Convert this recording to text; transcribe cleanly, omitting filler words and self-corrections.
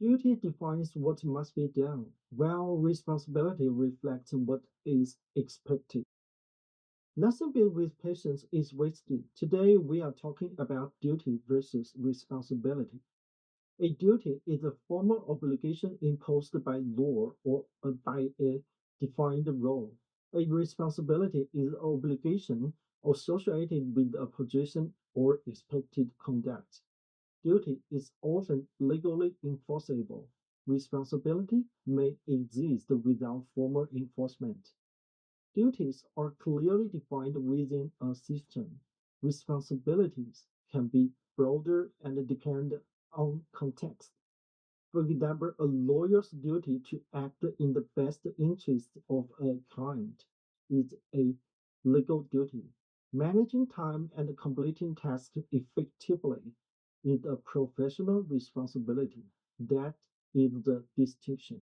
Duty defines what must be done, while responsibility reflects what is expected. Nothing built with patience is wasted. Today, we are talking about duty versus responsibility. A duty is a formal obligation imposed by law or by a defined role. A responsibility is an obligation associated with a position or expected conduct. Duty is often legally enforceable. Responsibility may exist without formal enforcement. Duties are clearly defined within a system. Responsibilities can be broader and depend on context. For example, a lawyer's duty to act in the best interest of a client is a legal duty. Managing time and completing tasks effectively is a professional responsibility. That is the distinction.